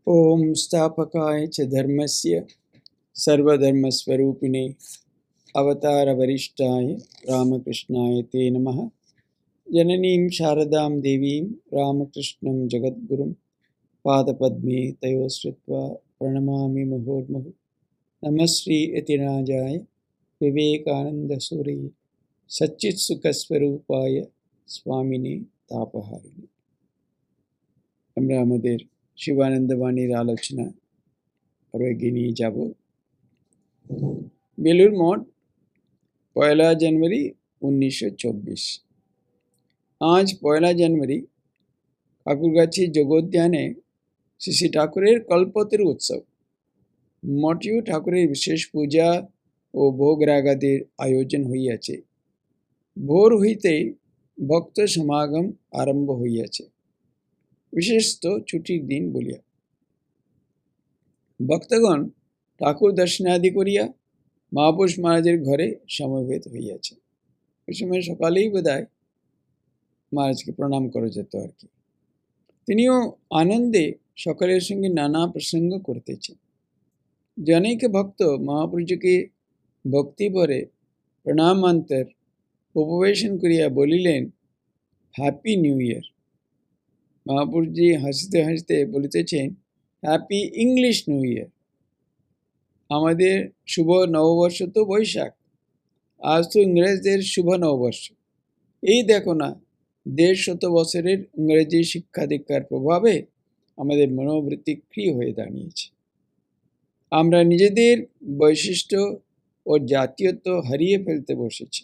ओम स्थापकाय च धर्मस्य सर्वधर्मस्वरूपिणे अवतारवरिष्ठाय रामकृष्णाय ते नमः। जननीं शारदां देवीं रामकृष्णं जगद्गुरुं पादपद्मे तयोः श्रुत्वा प्रणमामि मुहुर्मुहुः। नमः श्री यतिराजाय विवेकानन्दसूरये सच्चित्सुखस्वरूपाय स्वामिने तापहारिणे। আমরা আমাদের শিবানন্দবাণীর আলোচনা আরো এগিয়ে নিয়ে যাব। বেলুড় মঠ 1 জানুয়ারি 1924। আজ 1 জানুয়ারি ঠাকুরগাছি যোগোদ্যানে শ্রী শ্রী ঠাকুরের কল্পতরু উৎসব। মঠীয় ঠাকুরের বিশেষ পূজা ও ভোগ রাগাদির আয়োজন হইয়াছে। ভোর হইতেই ভক্ত সমাগম আরম্ভ হইয়াছে, বিশেষত ছুটির দিন বলিয়া। ভক্তগণ ঠাকুর দর্শনাদি করিয়া মহাপুরুষ মহারাজের ঘরে সমবেত হইয়াছে। ওই সময় সকালেই বোধহয় মহারাজকে প্রণাম করা যেত আর কি। তিনিও আনন্দে সকলের সঙ্গে নানা প্রসঙ্গ করিতেছেন। জনৈক ভক্ত মহাপুরুষকে ভক্তি ভরে প্রণামান্তর উপবেশন করিয়া বলিলেন, হ্যাপি নিউ ইয়ার। মহাপুরুষজি হাসিতে হাসিতে বলিতেছেন, হ্যাপি ইংলিশ নিউ ইয়ার। আমাদের শুভ নববর্ষ তো বৈশাখ, আজ তো ইংরেজদের শুভ নববর্ষ। এই দেখো না, 150 বছরের ইংরেজি শিক্ষা দীক্ষার প্রভাবে আমাদের মনোবৃত্তি ক্রিয় হয়ে দাঁড়িয়েছে। আমরা নিজেদের বৈশিষ্ট্য ও জাতীয়ত্ব হারিয়ে ফেলতে বসেছি।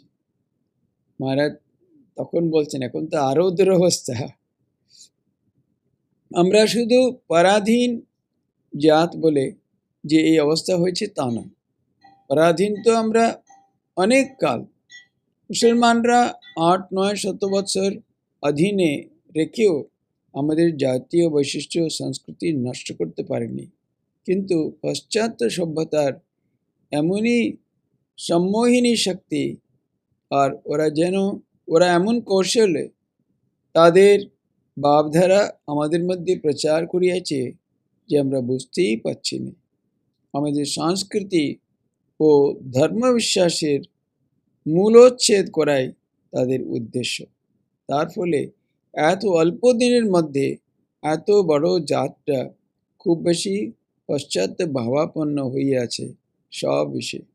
মহারাজ তখন বলছেন, এখন তো আরও দুরবস্থা। আমরা শুধু পরাধীন জাত বলে যে এই অবস্থা হয়েছে তা নয়। পরাধীন তো আমরা অনেক কাল, মুসলমানরা 800-900 বছর অধীনে রেখেও আমাদের জাতীয় বৈশিষ্ট্য সংস্কৃতি নষ্ট করতে পারেনি। কিন্তু পাশ্চাত্য সভ্যতার এমনই সম্মোহিনী শক্তি, আর ওরা এমন কৌশলে তাদের ভাবধারা আমাদের মধ্যে প্রচার করিয়াছে যে আমরা বুঝতেই পারছি না। আমাদের সংস্কৃতি ও ধর্মবিশ্বাসের মূলোচ্ছেদ করাই তাদের উদ্দেশ্য। তার ফলে এত অল্প দিনের মধ্যে এত বড় জাতটা খুব বেশি পাশ্চাত্য ভাবাপন্ন হইয়াছে সব বিষয়ে।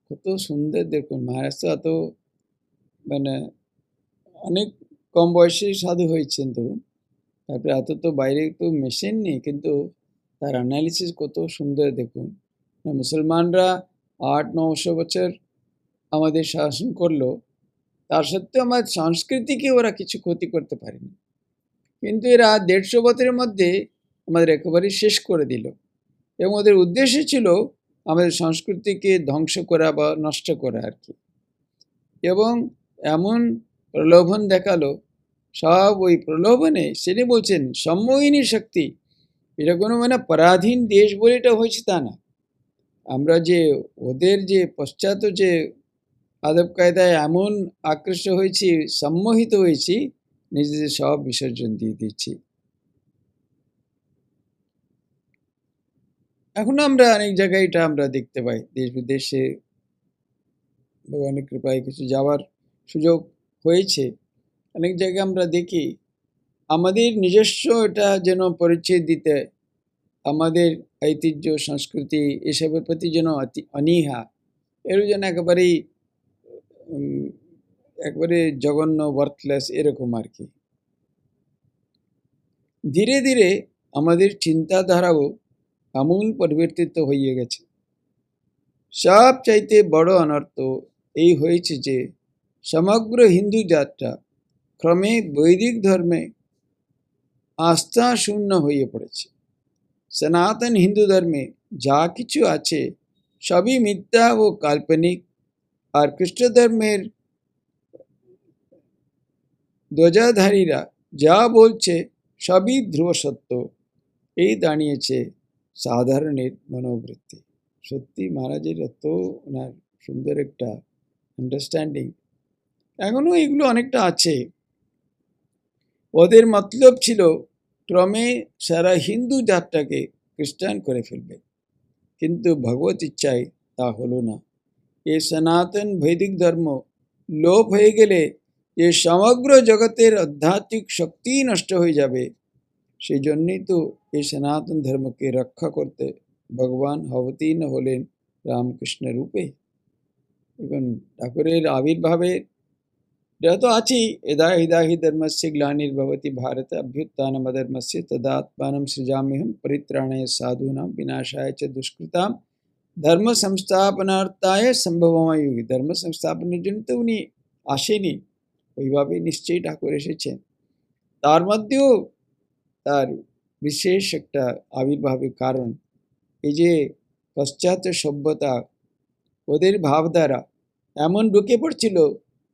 কত সুন্দর দেখুন, মহারাজ তো এত অনেক কম বয়সে সাধু হয়েছেন ধরুন, তারপরে এত তো বাইরে তো মেশিন নেই, কিন্তু তার অ্যানালিসিস কত সুন্দর দেখুন। মুসলমানরা 800-900 বছর আমাদের শাসন করলো, তার সত্ত্বেও আমাদের সংস্কৃতিকে ওরা কিছু ক্ষতি করতে পারেনি। কিন্তু এরা 150 বছরের মধ্যে আমাদের একেবারেই শেষ করে দিল, এবং ওদের উদ্দেশ্য ছিল আমাদের সংস্কৃতিকে ধ্বংস করা বা নষ্ট করা আর কি। এবং এমন প্রলোভন দেখালো, সব ওই প্রলোভনে সেটি বলছেন সম্মোহিনী শক্তি। এটা কোনো পরাধীন দেশ বলে এটা হয়েছে তা না। আমরা যে ওদের যে পশ্চাৎ যে আদব কায়দায় এমন আকৃষ্ট হয়েছি, সম্মোহিত হয়েছি, নিজেদের সব বিসর্জন দিয়ে দিচ্ছি। এখন আমরা অনেক জায়গায় এটা আমরা দেখতে পাই, দেশ বিদেশে ভগবানের কৃপায় কিছু যাওয়ার সুযোগ হয়েছে। অনেক জায়গায় আমরা দেখি আমাদের নিজস্ব এটা যেন পরিচয় দিতে, আমাদের ঐতিহ্য সংস্কৃতি এসবের প্রতি যেন অনীহা, এর যেন একবারে জঘন্য, ওয়ার্থলেস এরকম আর কি। ধীরে ধীরে আমাদের চিন্তাধারাও আমূল পরিবর্তিত হয়ে গেছে। সব চাইতে বড় অনর্থ এই হয়েছে যে সমগ্র হিন্দু জাতটা ক্রমে বৈদিক ধর্মে আস্থা শূন্য হয়ে পড়েছে। সনাতন হিন্দু ধর্মে যা কিছু আছে সবই মিথ্যা ও কাল্পনিক, আর খ্রিস্ট ধর্মের ধ্বজাধারীরা যা বলছে সবই ধ্রুব সত্য। এই দাঁড়িয়েছে সাধারণের মনোবৃত্তি। সত্যি মহারাজের এত ওনার সুন্দর একটা আন্ডারস্ট্যান্ডিং, এখনো এগুলো অনেকটা আছে। ওদের মতলব ছিল ক্রমে সারা হিন্দু জাতটাকে খ্রিস্টান করে ফেলবে, কিন্তু ভগবত ইচ্ছায় তা হলো না। এই সনাতন বৈদিক ধর্ম লোপ হয়ে গেলে যে সমগ্র জগতের আধ্যাত্মিক শক্তি নষ্ট হয়ে যাবে। সেই জন্যই তো এই সনাতন ধর্মকে রক্ষা করতে ভগবান অবতীর্ণ হলেন রামকৃষ্ণ রূপে। এখন ঠাকুরের আবির্ভাবে এটা তো আছেই, यदा यदा हि धर्मस्य ग्लानिर्भवति भारत अभ्युत्थानमधर्मस्य तदात्मानं सृजाम्यहं परित्राणाय साधूनां विनाशाय च दुष्कृतां ধর্ম সংস্থাপনার্থায় সম্ভবময় যুগে। ধর্ম সংস্থাপনের জন্য তো উনি আসেনি, ওইভাবে নিশ্চয়ই ঠাকুর এসেছেন। তার মধ্যেও তার বিশেষ একটা আবির্ভাবের কারণ এই যে পাশ্চাত্য সভ্যতা, ওদের ভাবধারা এমন ঢুকে পড়ছিল,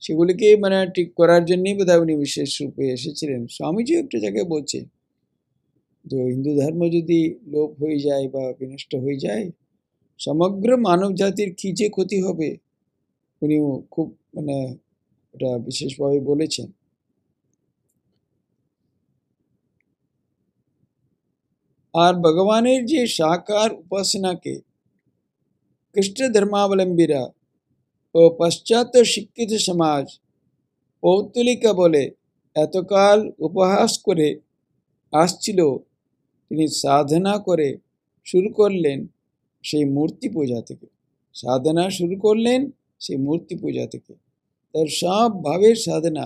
সেগুলিকে মানে ঠিক করার জন্যই বোধহয় উনি বিশেষ রূপে এসেছিলেন। স্বামীজি একটা জায়গায় বলছে যে হিন্দু ধর্ম যদি লোপ হয়ে যায় বা বিনষ্ট হয়ে যায়, সমগ্র মানব জাতির কি যে ক্ষতি হবে, উনি খুব মানে এটা বিশেষভাবে বলেছেন। আর ভগবানের যে সাকার উপাসনাকে খ্রিস্ট ধর্মাবলম্বীরা ও পাশ্চাত্য শিক্ষিত সমাজ পৌত্তলিকা বলে এতকাল উপহাস করে আসছিল, তিনি সাধনা করে শুরু করলেন সেই মূর্তি পূজা থেকে। সাধনা শুরু করলেন সেই মূর্তি পূজা থেকে। তার সব ভাবের সাধনা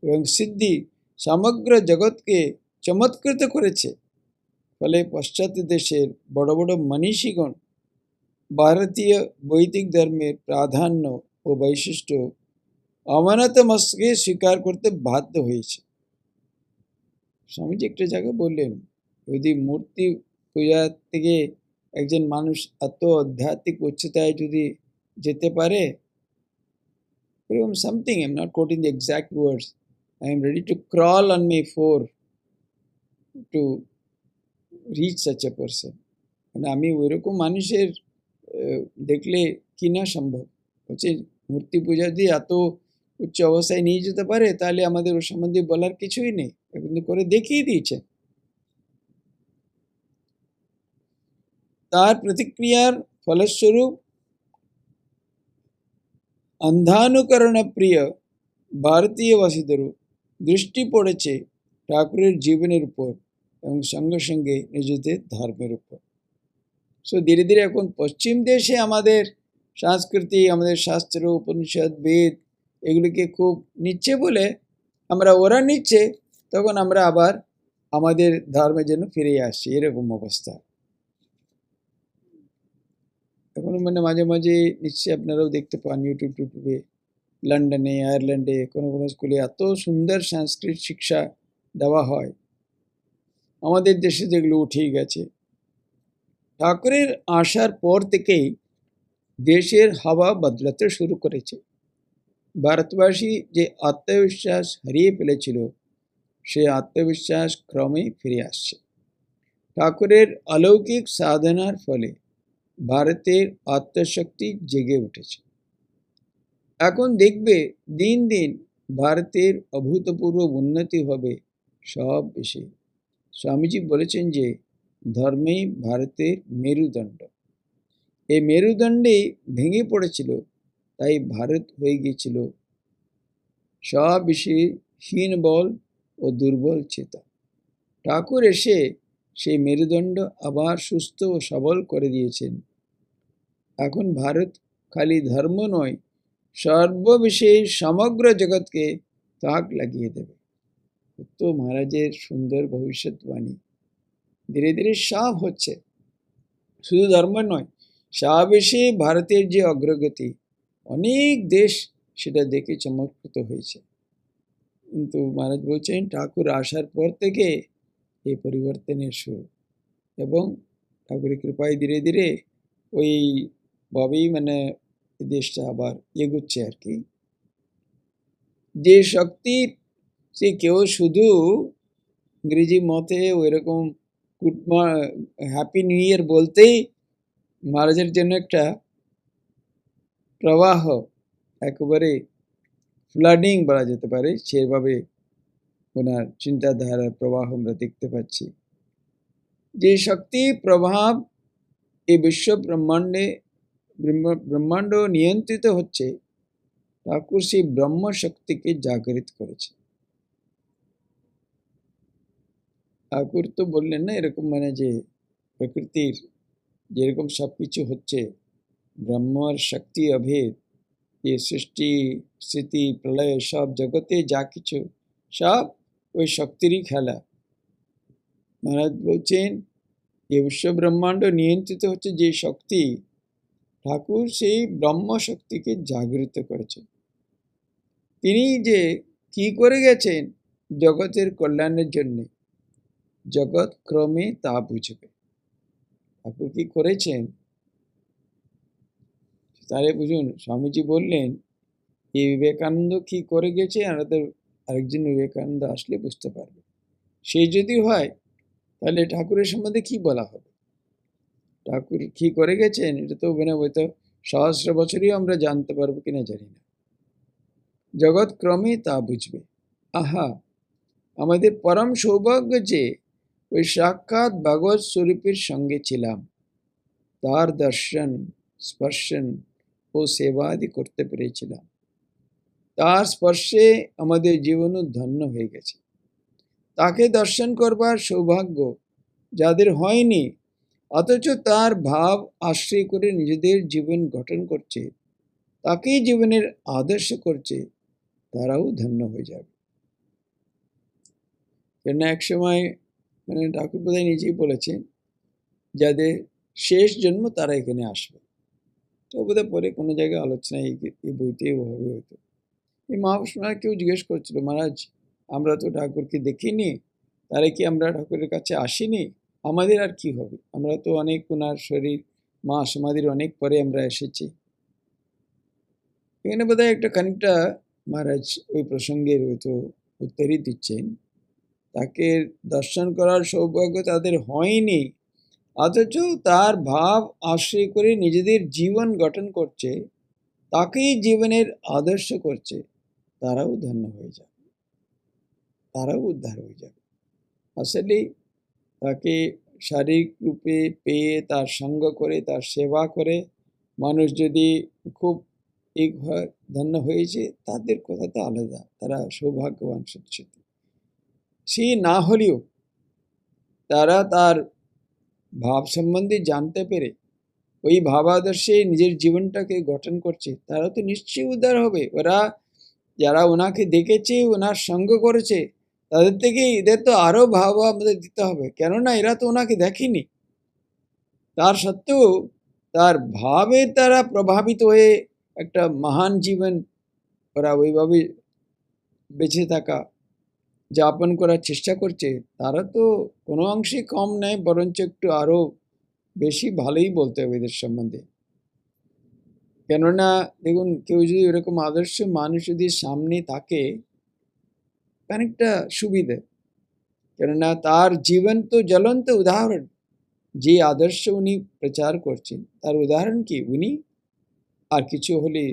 এবং সিদ্ধি সমগ্র জগৎকে চমৎকৃত করেছে। ফলে পাশ্চাত্য দেশের বড় বড় মনীষীগণ ভারতীয় বৈদিক ধর্মের প্রাধান্য ও বৈশিষ্ট্য অমানত মস্তকে স্বীকার করতে বাধ্য হয়েছে। স্বামীজি একটা জায়গায় বললেন, যদি মূর্তি পূজা থেকে একজন মানুষ এত আধ্যাত্মিক উচ্চতায় যদি যেতে পারে, এরকম something, I am not coating the exact words, I am ready to crawl on my four to reach such a person. মানে আমি ওইরকম মানুষের দেখলে কি না সম্ভব হচ্ছে, মূর্তি পূজা দিয়ে এত উচ্চ অবস্থায় নিয়ে যেতে পারে, তাহলে আমাদের ওর সম্বন্ধে বলার কিছুই নেই, কিন্তু করে দেখিয়ে দিয়েছে। তার প্রতিক্রিয়ার ফলস্বরূপ অন্ধানুকরণ প্রিয় ভারতীয়বাসীদেরও দৃষ্টি পড়েছে ঠাকুরের জীবনের উপর এবং সঙ্গে সঙ্গে নিজেদের ধর্মের উপর। সো ধীরে ধীরে এখন পশ্চিম দেশে আমাদের সংস্কৃতি, আমাদের শাস্ত্র, উপনিষদ, বেদ এগুলিকে খুব নিচ্ছে বলে আমরা, ওরা নিচ্ছে, তখন আমরা আবার আমাদের ধর্মের জন্য ফিরে আসছি, এরকম অবস্থা এখন। মানে মাঝে মাঝে নিশ্চয়ই আপনারাও দেখতে পান ইউটিউবে, লন্ডনে, আয়ারল্যান্ডে কোনো কোনো স্কুলে এত সুন্দর সংস্কৃত শিক্ষা দেওয়া হয়। আমাদের দেশে যেগুলো উঠেই গেছে। ঠাকুরের আসার পর থেকেই দেশের হাওয়া বদলাতে শুরু করেছে। ভারতবাসী যে আত্মবিশ্বাস হারিয়ে ফেলেছিল, সে আত্মবিশ্বাস ক্রমেই ফিরে আসছে। ঠাকুরের অলৌকিক সাধনার ফলে ভারতের আত্মশক্তি জেগে উঠেছে। এখন দেখবে দিন দিন ভারতের অভূতপূর্ব উন্নতি হবে সব বিষয়ে। স্বামীজি বলেছেন যে ধর্মেই ভারতের মেরুদণ্ড। এই মেরুদণ্ডে ভেঙে পড়েছিল, তাই ভারত হয়ে গিয়েছিল সব বিষয়ে হীন বল ও দুর্বল চেতা। ঠাকুর এসে সেই মেরুদণ্ড আবার সুস্থ ও সবল করে দিয়েছেন। এখন ভারত খালি ধর্ম নয়, সর্ববিষয়ে সমগ্র জগৎকে তাক লাগিয়ে দেবে। তো মহারাজের সুন্দর ভবিষ্যৎবাণী ধীরে ধীরে সব হচ্ছে, শুধু ধর্ম নয়, সব বিষয়ে ভারতের যে অগ্রগতি, অনেক দেশ সেটা দেখে চমৎকৃত হয়েছে। কিন্তু মহারাজ বলছেন ঠাকুর আসার পর থেকে এই পরিবর্তনের শুরু, এবং ঠাকুরের কৃপায় ধীরে ধীরে ওইভাবেই মানে দেশটা আবার এগোচ্ছে আর কি। যে শক্তি, সে কেউ শুধু ইংরেজি মতে ওইরকম হ্যাপি নিউ ইয়ার বলতেই মহারাজের জন্য একটা প্রবাহ, একেবারে ফ্লাডিং বলা যেতে পারে, সেভাবে ওনার চিন্তাধারার প্রবাহ আমরা দেখতে পাচ্ছি। যে শক্তি প্রভাব এই বিশ্ব ব্রহ্মাণ্ড নিয়ন্ত্রিত হচ্ছে, ঠাকুর সেই ব্রহ্ম শক্তিকে জাগরিত করেছে। ঠাকুর তো বললেন না এরকম, মানে যে প্রকৃতির যেরকম সবকিছু হচ্ছে, ব্রহ্মর শক্তি অভেদ, এই সৃষ্টি স্থিতি প্রলয় সব জগতে যা কিছু সব ওই শক্তিরই খেলা। মহারাজ বলছেন এই বিশ্ব ব্রহ্মাণ্ড নিয়ন্ত্রিত হচ্ছে যে শক্তি, ঠাকুর সেই ব্রহ্ম শক্তিকে জাগরিত করেছেন। তিনি যে কি করে গেছেন জগতের কল্যাণের জন্য, জগৎ ক্রমে তা বুঝবে। ঠাকুর কি করেছেন তারে বুঝুন। স্বামীজি বললেন এই বিবেকানন্দ কি করে গেছে, আমাদের আরেকজন বিবেকানন্দ আসলে বুঝতে পারবে। সেই যদি হয় তাহলে ঠাকুরের সম্বন্ধে কি বলা হবে? ঠাকুর কি করে গেছেন এটা তো হয়তো সহস্র বছরই আমরা জানতে পারবো কিনা জানি না। জগৎ ক্রমে তা বুঝবে। আহা, আমাদের পরম সৌভাগ্য যে ওই সাক্ষাৎ ভগবৎ স্বরূপের সঙ্গে ছিলাম, তার দর্শন স্পর্শন ও সেবাদি করতে পেরেছিলাম। তার স্পর্শে আমাদের জীবনও ধন্য হয়ে গেছে। তাকে দর্শন করবার সৌভাগ্য যাদের হয়নি, অথচ তার ভাব আশ্রয় করে নিজেদের জীবন গঠন করছে, তাকেই জীবনের আদর্শ করছে, তারাও ধন্য হয়ে যাবে। কেন এক সময় মানে ঠাকুর বোধহয় নিজেই বলেছেন যাদের শেষ জন্ম তারা এখানে আসবে। তো বোধহয় পরে কোনো জায়গায় আলোচনায় এই বইতেও হবে হয়তো। এই মহাপুরুষ কেউ জিজ্ঞেস করছিল, মহারাজ আমরা তো ঠাকুরকে দেখিনি, তাহলে কি আমরা ঠাকুরের কাছে আসিনি, আমাদের আর কি হবে? আমরা তো অনেক ওনার শরীর মা সমাধির অনেক পরে আমরা এসেছি। এখানে বোধহয় একটা খানিকটা মহারাজ ওই প্রসঙ্গের হয়তো উত্তরই দিচ্ছেন। তাকে দর্শন করার সৌভাগ্য তাদের হয়নি, অথচ তার ভাব আশ্রয় করে নিজেদের জীবন গঠন করছে, তাকেই জীবনের আদর্শ করছে, তারাও ধন্য হয়ে যাবে, তারাও উদ্ধার হয়ে যাবে। আসলে তাকে শারীরিক রূপে পেয়ে তার সঙ্গ করে তার সেবা করে মানুষ যদি খুব এক হয় ধন্য হয়েছে, তাদের কথা তো আলাদা, তারা সৌভাগ্যবান সত্যি। সে না হলেও তারা তার ভাব সম্বন্ধে জানতে পেরে ওই ভাবাদর্শে নিজের জীবনটাকে গঠন করছে, তারা তো নিশ্চয়ই উদ্ধার হবে। ওরা যারা ওনাকে দেখেছে, ওনার সঙ্গ করেছে, তাদের থেকে এদের তো আরো ভাব আমাদের দিতে হবে, কেননা এরা তো ওনাকে দেখেনি। তার সত্ত্বেও তার ভাবের দ্বারা প্রভাবিত হয়ে একটা মহান জীবন ওরা ওইভাবে বেঁচে থাকা যাপন করার চেষ্টা করছে, তারা তো কোনো অংশে কম নয়, বরঞ্চ একটু আরো বেশি ভালোই বলতে হবে এদের সম্বন্ধে। কেননা দেখুন, কেউ যদি এরকম আদর্শ মানুষ যদি সামনে থাকে, খানিকটা সুবিধে। কেননা তার জীবন তো জ্বলন্ত উদাহরণ। যে আদর্শ উনি প্রচার করছেন তার উদাহরণ কি? উনি আর কিছু হলে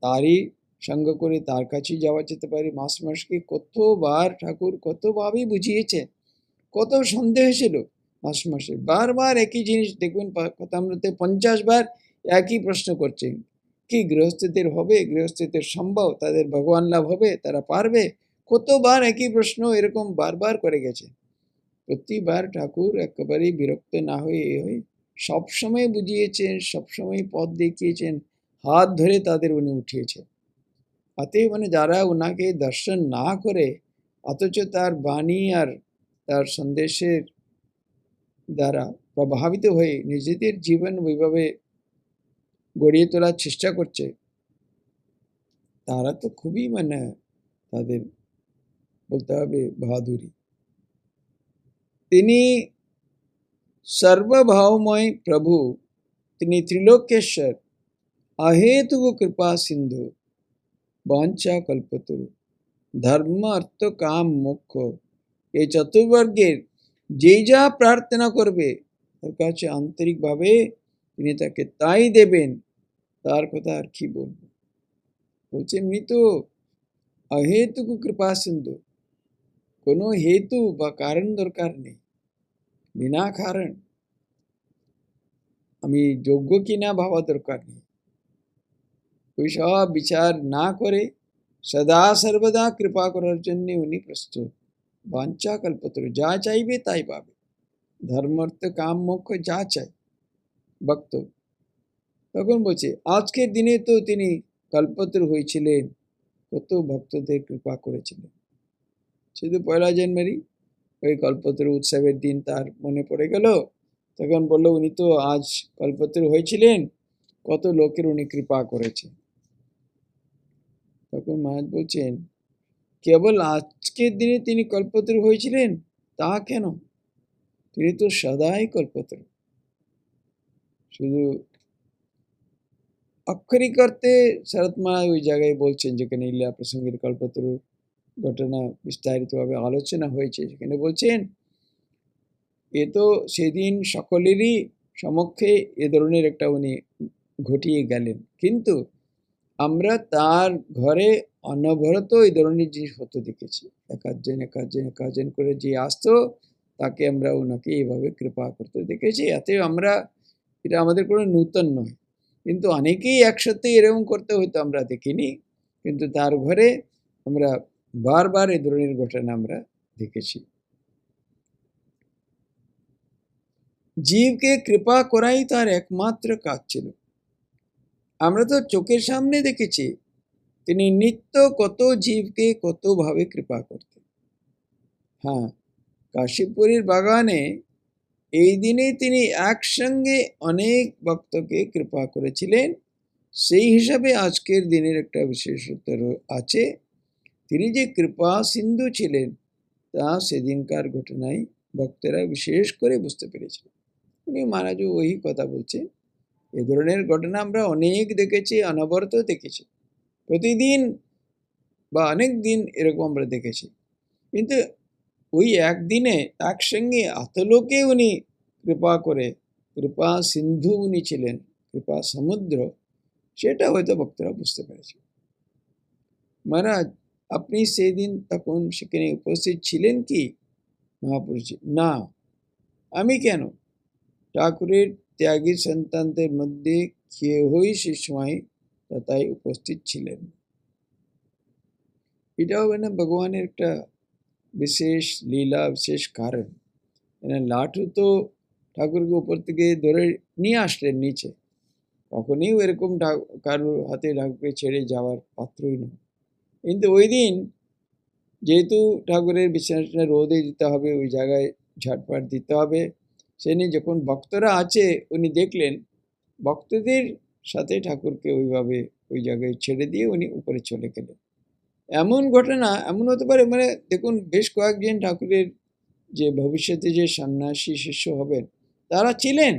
তারই সঙ্গ করে তার কাছে যাওয়া যেতে পারে। মাসকে কতবার ঠাকুর কতভাবেই বুঝিয়েছেন, কত সন্দেহ ছিল মাসে বারবার একই জিনিস দেখবেন কথামৃতে 50 বার একই প্রশ্ন করছেন। কি গৃহস্থদের হবে, গৃহস্থদের সম্ভব, তাদের ভগবান লাভ হবে, তারা পারবে? কতবার একই প্রশ্ন এরকম বারবার করে গেছে। প্রতিবার ঠাকুর একেবারেই বিরক্ত না হয়ে সবসময় বুঝিয়েছেন, সবসময় পথ দেখিয়েছেন, হাত ধরে তাদের উনি উঠিয়েছেন। অতএব মানে যারা ওনাকে দর্শন না করে অথচ তার বাণী আর তার সন্দেশের দ্বারা প্রভাবিত হয়ে নিজেদের জীবন ওইভাবে গড়িয়ে তোলার চেষ্টা করছে, তারা তো খুবই মানে তাদের বলতে হবে বাহাদুরি। তিনি সর্বভাবময় প্রভু, তিনি ত্রিলোকেশ্বর, अहेतुक कृपा सिंधु, বাঞ্ছা কল্পতরু, ধর্ম অর্থ কাম মোক্ষ, এই চতুর্বর্গের যে যা প্রার্থনা করবে তার কাছে আন্তরিকভাবে তিনি তাকে তাই দেবেন। তার কথা আর কি বলবো? বলছেন উনি তো অহেতুক কৃপা সিন্ধু, কোনো হেতু বা কারণ দরকার নেই, বিনা কারণ আমি যোগ্য কিনা ভাবা দরকার নেই। ওই সব বিচার না করে সদা সর্বদা কৃপা করার জন্য উনি প্রস্তুত। বাঞ্ছা কল্পতরু, যা চাইবে তাই পাবে। ধর্ম অর্থ কাম মোক্ষ যা চাই ভক্ত। তখন বলছে আজকের দিনে তো তিনি কল্পতরু হয়েছিলেন, কত ভক্তদের কৃপা করেছিলেন। শুধু 1 জানুয়ারি ওই কল্পতরু উৎসবের দিন তার মনে পড়ে গেল, তখন বলল উনি তো আজ কল্পতরু হয়েছিলেন, কত লোকের উনি কৃপা করেছেন। তখন মহারাজ বলছেন কেবল আজকের দিনে তিনি কল্পতরু হয়েছিলেন তা কেন, তিনি তো সদাই কল্পতরু। শুধু আক্ষরিক অর্থে শরৎ মহারাজ ওই জায়গায় বলছেন যেখানে লীলা প্রসঙ্গের কল্পতরু ঘটনা বিস্তারিতভাবে আলোচনা হয়েছে, সেখানে বলছেন এ তো সেদিন সকলেরই সমক্ষে এ ধরনের একটা উনি ঘটিয়ে গেলেন, কিন্তু আমরা তার ঘরে অনবরত এই ধরনের জিনিস হতে দেখেছি। একাধজন করে যে আসতো তাকে আমরা ওনাকে এইভাবে কৃপা করতে দেখেছি। এতে আমরা, এটা আমাদের কোনো নূতন নয়, কিন্তু অনেকেই একসাথে এরকম করতে হয়তো আমরা দেখিনি, কিন্তু তার ঘরে আমরা বারবার এই ধরনের ঘটনা আমরা দেখেছি। জীবকে কৃপা করাই তার একমাত্র কাজ ছিল। আমরা তো চোখের সামনে দেখেছি তিনি নিত্য কত জীবকে কতভাবে কৃপা করতেন। হ্যাঁ, কাশীপুরীর বাগানে এই দিনে তিনি একসঙ্গে অনেক ভক্তকে কৃপা করেছিলেন। সেই হিসাবে আজকের দিনের একটা বিশেষত্ব আছে, তিনি যে কৃপা সিন্ধু ছিলেন তা সেদিনকার ঘটনায় ভক্তেরা বিশেষ করে বুঝতে পেরেছিলেন। উনি মহারাজও ওই কথা বলছেন, এ ধরনের ঘটনা আমরা অনেক দেখেছি, অনবরত দেখেছি, প্রতিদিন বা অনেক দিন এরকম আমরা দেখেছি, কিন্তু ওই একদিনে একসঙ্গে এত লোকে উনি কৃপা করে, কৃপা সিন্ধু উনি ছিলেন, কৃপা সমুদ্র, সেটা হয়তো ভক্তরা বুঝতে পেরেছে। মহারাজ আপনি সেই দিন তখন সেখানে উপস্থিত ছিলেন কি? মহাপুরুষজি না, আমি কেন, ঠাকুরের ত্যাগী সন্তানদের মধ্যে কেউই সে সময় তাই উপস্থিত ছিলেন। এটাও মানে ভগবানের একটা বিশেষ লীলা, বিশেষ কারণ। লাঠু তো ঠাকুরকে উপর থেকে ধরে নিয়ে আসলেন নিচে, কখনই এরকম কারোর হাতে ঠাকুরকে ছেড়ে যাওয়ার পাত্রই নয়। কিন্তু ওই দিন যেহেতু ঠাকুরের বিছানাটা রোদে দিতে হবে, ওই জায়গায় ঝাটপাট দিতে হবে, সেদিন যখন ভক্তরা আছে উনি দেখলেন ভক্তদের সাথে ঠাকুরকে ওইভাবে ওই জায়গায় ছেড়ে দিয়ে উনি উপরে চলে গেলেন। এমন ঘটনা এমন হতে পারে, মানে দেখুন বেশ কয়েকজন ঠাকুরের যে ভবিষ্যতে যে সন্ন্যাসী শিষ্য হবেন তারা ছিলেন,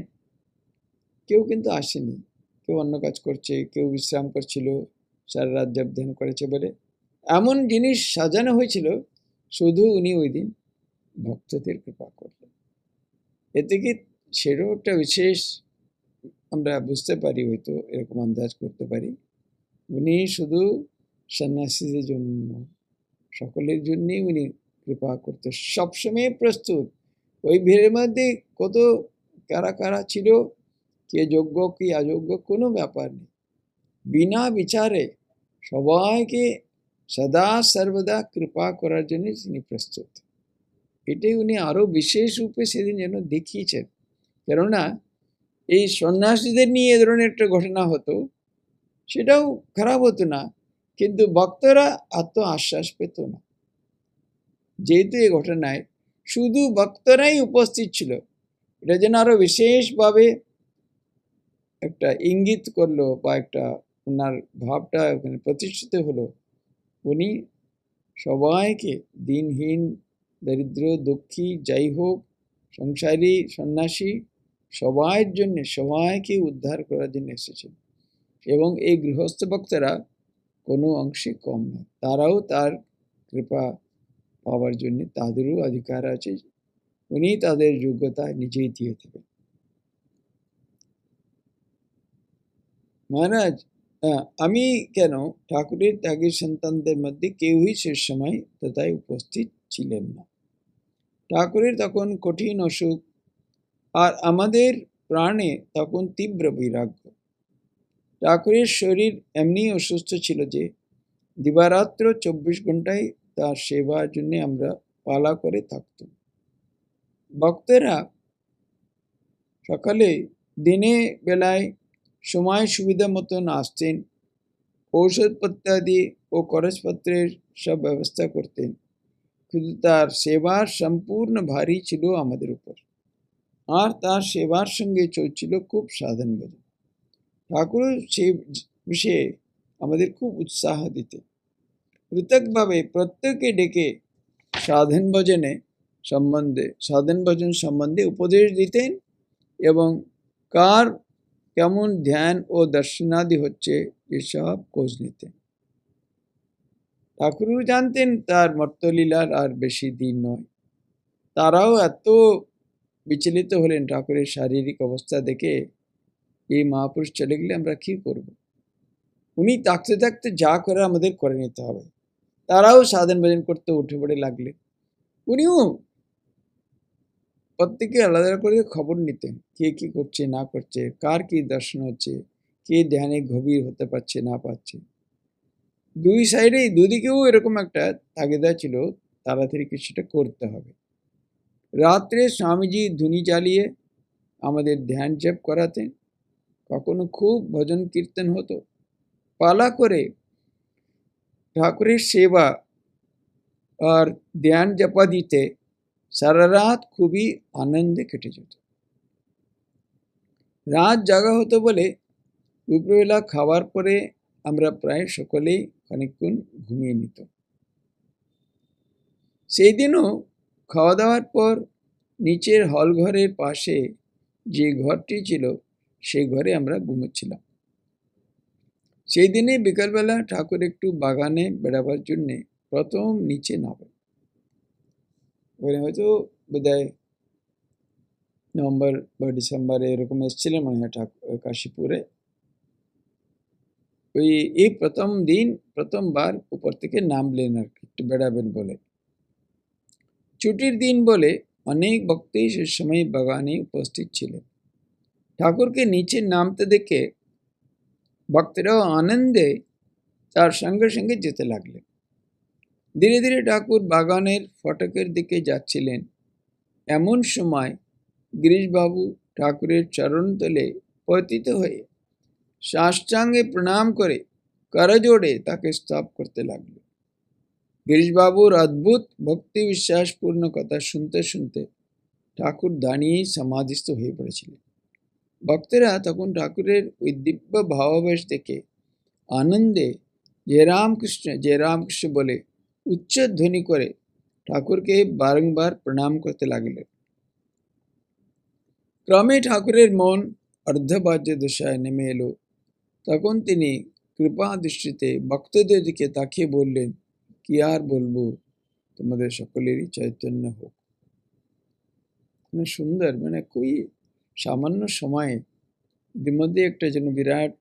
কেউ কিন্তু আসেনি, কেউ অন্য কাজ করছে, কেউ বিশ্রাম করছিল, সারা রাত জপ ধ্যান করেছে বলে এমন জিনিস সাজানো হয়েছিল, শুধু উনি ওই দিন ভক্তদের কৃপা করলেন। এতে কি সেটাও একটা বিশেষ আমরা বুঝতে পারি, হয়তো এরকম আন্দাজ করতে পারি, উনি শুধু সন্ন্যাসীদের জন্য সকলের জন্যই উনি কৃপা করতে সবসময় প্রস্তুত। ওই ভিড়ের মধ্যে কত কারা কারা ছিল, কে যোগ্য কি অযোগ্য কোনো ব্যাপার নেই, বিনা বিচারে সবাইকে সদা সর্বদা কৃপা করার জন্য তিনি প্রস্তুত। এটাই উনি আরো বিশেষ রূপে সেদিন যেন দেখিয়েছেন। কেননা এই সন্ন্যাসীদের নিয়ে এ ধরনের একটা ঘটনা হতো সেটাও খারাপ হতো না, কিন্তু ভক্তরা আত্ম আশ্বাস পেত না। যেহেতু এই ঘটনায় শুধু ভক্তরাই উপস্থিত ছিল, এটা যেন আরো বিশেষভাবে একটা ইঙ্গিত করলো বা একটা ওনার ভাবটা ওখানে প্রতিষ্ঠিত হলো। উনি সবাইকে, দিনহীন দরিদ্র দুঃখী যাই হোক, সংসারী সন্ন্যাসী, সবার জন্য সবাইকে উদ্ধার করার জন্য এসেছেন। এবং এই গৃহস্থ ভক্তরা কোনো অংশে কম নয়, তারাও তার কৃপা পাওয়ার জন্য তাদেরও অধিকার আছে, উনি তাদের যোগ্যতা নিজেই দিয়ে দেবেন। মহারাজ আমি কেন, ঠাকুরের ত্যাগের সন্তানদের মধ্যে কেউই শেষ সময় তথায় উপস্থিত ছিলেন না। ঠাকুরের তখন কঠিন অসুখ, আর আমাদের প্রাণে তখন তীব্র বৈরাগ্য। ঠাকুরের শরীর এমনি অসুস্থ ছিল যে দিবারাত্র 24 ঘন্টায় তার সেবার জন্য আমরা পালা করে থাকতাম। ভক্তেরা সকালে দিনে বেলায় সময় সুবিধা মতন আসতেন, ঔষধপত্রাদি ও খরচপত্রের সব ব্যবস্থা করতেন, কিন্তু তার সেবার সম্পূর্ণ ভারী ছিল আমাদের উপর, আর তার সেবার সঙ্গে চলছিল খুব সাধন ভজন। ঠাকুর সেই বিষয়ে আমাদের খুব উৎসাহ দিতেন। পৃথকভাবে প্রত্যেককে ডেকে সাধন ভজন সম্বন্ধে উপদেশ দিতেন এবং কার কেমন ধ্যান ও দর্শনাদি হচ্ছে এসব খোঁজ নিতেন। ঠাকুর জানতেন তার মর্তলীলার আর বেশি দিন নয়। তারাও এত বিচলিত হলেন ঠাকুরের শারীরিক অবস্থা দেখে, এই মহাপুরুষ চলে গেলে আমরা কি করব? উনি থাকতে থাকতে যা করে আমাদের করে নিতে হবে। তারাও সাধন ভজন করতে উঠে পড়ে লাগলেন। উনিও প্রত্যেকে আলাদা করে খবর নিতেন, কে কি করছে না করছে, কার কি দর্শন হচ্ছে, কে ধ্যানে গভীর হতে পারছে না পারছে। দুই সাইডেই দুদিকেও এরকম একটা তাগিদা ছিল, তাড়াতাড়ি কিছুটা করতে হবে। রাত্রে স্বামীজি ধুনি জ্বালিয়ে আমাদের ধ্যান জপ করাতেন। কখনো খুব ভজন কীর্তন হতো। পালা করে ঠাকুরের সেবা আর ধ্যান জপা দিতে সারা রাত খুবই আনন্দে কেটে যেত। রাত জাগা হতো বলে দুপুরবেলা খাওয়ার পরে আমরা প্রায় সকলেই খানিকক্ষণ ঘুমিয়ে নিত। সেই দিনও খাওয়া দাওয়ার পর নিচের হল ঘরের পাশে যে ঘরটি ছিল সেই ঘরে আমরা ঘুমোচ্ছিলাম। সেই দিনে বিকালবেলা ঠাকুর একটু বাগানে বেড়াবার জন্যে প্রথম নিচে নামেন। হয়তো বোধহয় নভেম্বর বা ডিসেম্বরে এরকম এসেছিলেন মনে হয় কাশীপুরে। এই প্রথম দিন প্রথমবার উপর থেকে নামলেন আর কি, একটু বেড়াবেন বলে। ছুটির দিন বলে অনেক ভক্তই সে সময় বাগানে উপস্থিত ছিলেন। ঠাকুরকে নিচে নামতে দেখে ভক্তরাও আনন্দে তার সঙ্গে সঙ্গে যেতে লাগলেন। ধীরে ধীরে ঠাকুর বাগানের ফটকের দিকে যাচ্ছিলেন। এমন সময় গিরিশবাবু ঠাকুরের চরণতলে পতিত হয়ে সাষ্টাঙ্গে প্রণাম করে করজোড়ে তাকে স্তব করতে লাগলো। গিরিশবাবুর অদ্ভুত ভক্তি বিশ্বাসপূর্ণ কথা শুনতে শুনতে ঠাকুর দাঁড়িয়েই সমাধিস্থ হয়ে পড়েছিলেন। ভক্তেরা তখন ঠাকুরের ওই দিব্য ভাবাবেশ দেখে আনন্দে জয় রামকৃষ্ণ বলে উচ্চ ধ্বনি করে ঠাকুরকে বারংবার প্রণাম করতে লাগলেন। ক্রমে ঠাকুরের মন অর্ধবাহ্য দশায় নেমে এলো। তখন তিনি কৃপা দৃষ্টিতে ভক্তদের দিকে তাকিয়ে বললেন, কি আর বলবো, তোমাদের সকলেরই চৈতন্য হোক। সুন্দর, খুবই সামান্য সময়ে ইতিমধ্যে একটা যেন বিরাট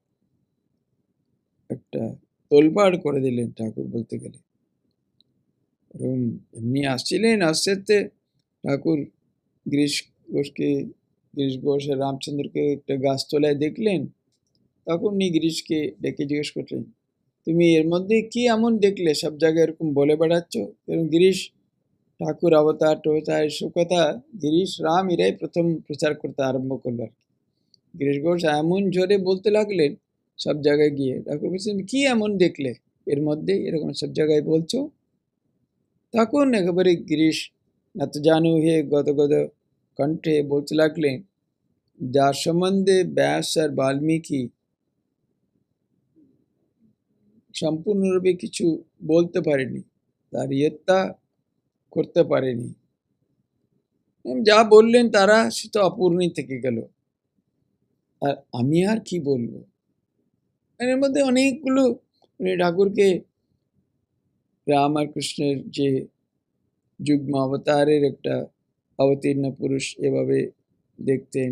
একটা তোলপাড় করে দিলেন ঠাকুর বলতে গেলে। এমনি আসছিলেন, আসতে ঠাকুর গিরিশ ঘোষ আর রামচন্দ্রকে একটা গাছতলায় দেখলেন। তখন উনি গিরিশকে ডেকে জিজ্ঞেস করলেন, তুমি এর মধ্যে কি এমন দেখলে, সব জায়গায় এরকম বলে বেড়াচ্ছ? এবং গিরিশ ঠাকুর অবতার টবতার এসব কথা গিরিশ রাম এরাই প্রথম প্রচার করতে আরম্ভ করলো। গিরিশ ঘোষ এমন জোরে বলতে লাগলেন সব জায়গায় গিয়ে। ঠাকুর বলছেন, কি এমন দেখলে এর মধ্যে এরকম সব জায়গায় বলছো? তখন একেবারে গিরিশ নতজানু হয়ে গদগদ কণ্ঠে বলতে লাগলেন, যার সম্বন্ধে ব্যাস আর বাল্মীকি সম্পূর্ণরূপে কিছু বলতে পারেনি, তার ইয়ত্তা করতে পারেনি, যা বললেন তারা সেটা অপূর্ণই থেকে গেল, আর আমি আর কি বলবো। এর মধ্যে অনেকগুলো ঠাকুরকে রাম আর কৃষ্ণের যে যুগ্ম অবতারের একটা অবতীর্ণ পুরুষ এভাবে দেখতেন,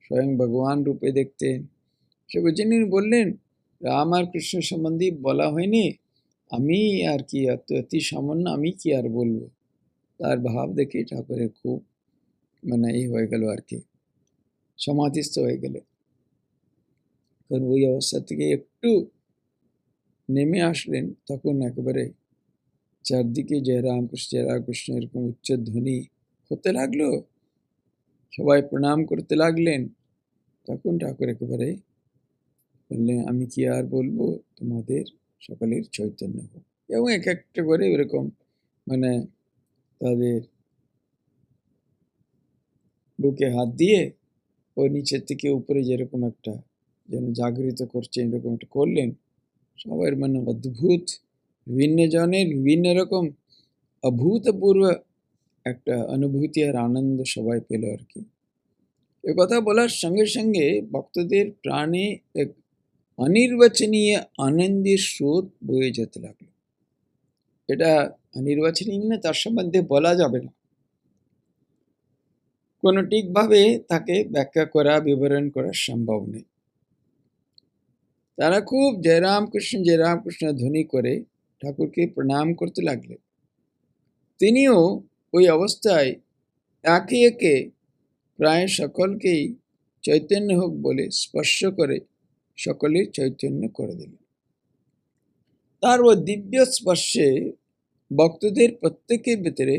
স্বয়ং ভগবান রূপে দেখতেন। সে যিনি বললেন, রাম আর কৃষ্ণ সম্বন্ধে বলা হয়নি, আমি আর কি অতি সামান্য, আমি কি আর বলবো। তার ভাব দেখে ঠাকুরের খুব মানে এই হয়ে গেল আর কি, সমাধিস্থ হয়ে গেল। কারণ ওই অবস্থা থেকে একটু নেমে আসলেন, তখন একেবারে চারদিকে জয় রামকৃষ্ণ এরকম উচ্চধ্বনি হতে লাগলো, সবাই প্রণাম করতে লাগলেন। তখন ঠাকুর একেবারে বললেন, আমি কি আর বলবো, তোমাদের সকলের চৈতন্য হোক। এবং এক একটা করে এরকম মানে তাদের বুকে হাত দিয়ে ওই নিচের থেকে উপরে যেরকম একটা যেন জাগরিত করছে এরকম একটা করলেন। সবাই মানে অদ্ভুত, বিভিন্ন জনের বিভিন্ন রকম অভূতপূর্ব একটা অনুভূতি আর আনন্দ সবাই পেল আর কি। এ কথা বলার সঙ্গে সঙ্গে ভক্তদের প্রাণে এক অনির্বাচনীয় আনন্দের স্রোত বয়ে যেতে লাগলো। এটা অনির্বাচনীয় মানে তার সম্বন্ধে বলা যাবে না, কোনো ঠিকভাবে তাকে ব্যাখ্যা করা বিবরণ করা সম্ভব নেই। তারা খুব জয় রামকৃষ্ণ ধ্বনি করে ঠাকুরকে প্রণাম করতে লাগলেন। তিনিও ওই অবস্থায় একে একে প্রায় সকলকেই চৈতন্য হোক বলে স্পর্শ করে সকলের চৈতন্য করে দিলেন। তার ও দিব্য স্পর্শে ভক্তদের প্রত্যেকের ভিতরে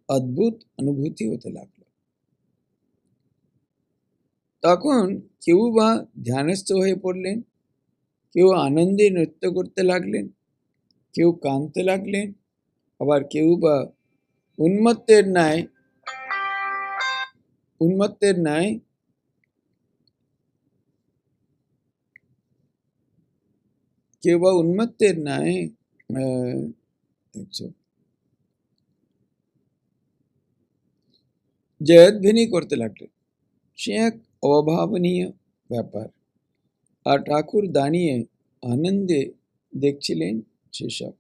অদ্ভুত অনুভূতি হতে লাগলো। তখন কেউ বা ধ্যানস্থ হয়ে পড়লেন, কেউ আনন্দে নৃত্য করতে লাগলেন, কেউ কাঁদতে লাগলেন, আবার কেউ বা উন্মত্তের ন্যায় জয়ধ্বনি করতে লাগলেন। সে এক অভাবনীয় ব্যাপার। আর ঠাকুর দাঁড়িয়ে আনন্দে দেখছিলেন সেসব।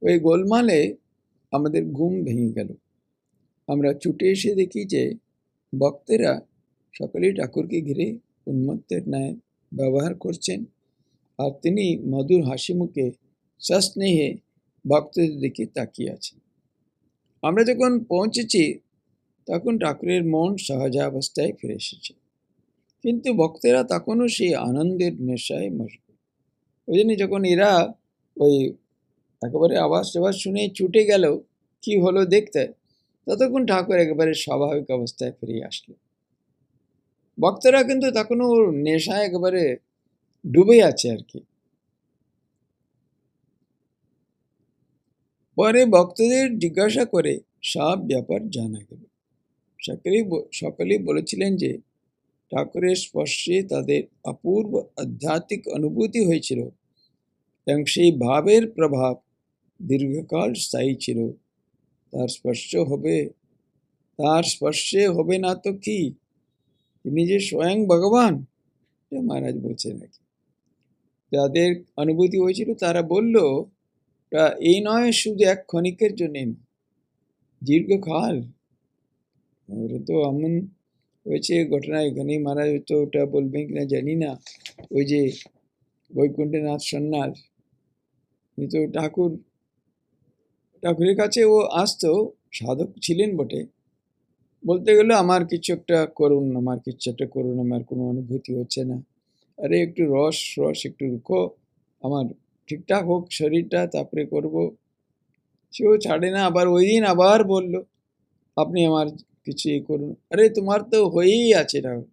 ওই গোলমালে আমাদের ঘুম ভেঙে গেল। আমরা ছুটে এসে দেখি যে ভক্তেরা সকলেই ঠাকুরকে ঘিরে উন্মত্তের ন্যায় ব্যবহার করছেন, আর তিনি মধুর হাসি মুখে সস্নেহে ভক্তদের দিকে তাকিয়ে আছেন। আমরা যখন পৌঁছেছি তখন ঠাকুরের মন সহজাবস্থায় ফিরে এসেছে, কিন্তু ভক্তেরা তখনও সেই আনন্দের নেশায় মশগুল। ওই জন্য যখন এরা ওই একেবারে আওয়াজ শুনে ছুটে গেল কি হলো দেখতে, ততক্ষণ ঠাকুর একেবারে স্বাভাবিক অবস্থায় ফিরে আসলো। ভক্তরা কিন্তু তখনও নেশায় একেবারে ডুবে আছে আর কি। পরে ভক্তদের জিজ্ঞাসা করে সব ব্যাপার জানা গেল। সকলেই বলেছিলেন যে ঠাকুরের স্পর্শে তাদের অপূর্ব আধ্যাত্মিক অনুভূতি হয়েছিল এবং সেই ভাবের প্রভাব দীর্ঘকাল স্থায়ী ছিল। তার স্পর্শে হবে না তো কি, তিনি যে স্বয়ং ভগবান, মহারাজ বলছেন নাকি। যাদের অনুভূতি হয়েছিল তারা বলল, এই নয় শুধু এক ক্ষণিকের জন্য, দীর্ঘকাল। তো এমন হয়েছে ঘটনা, এখানে মহারাজ তো ওটা বলবেন কিনা জানি না। ওই যে বৈকুণ্ঠনাথ সন্ন্যাস, তো ঠাকুরের কাছে ও আসতো, সাধক ছিলেন বটে। বলতে গেলে আমার কিছু একটা করুন, আমার কোনো অনুভূতি হচ্ছে না। আরে একটু রস একটু রুখো, আমার ঠিকঠাক হোক শরীরটা, তারপরে করব। সেও ছাড়ে না। আবার ওই দিন আবার বলল, আপনি আমার কিছু করুন। আরে তোমার তো হয়েই আছে ঠাকুর,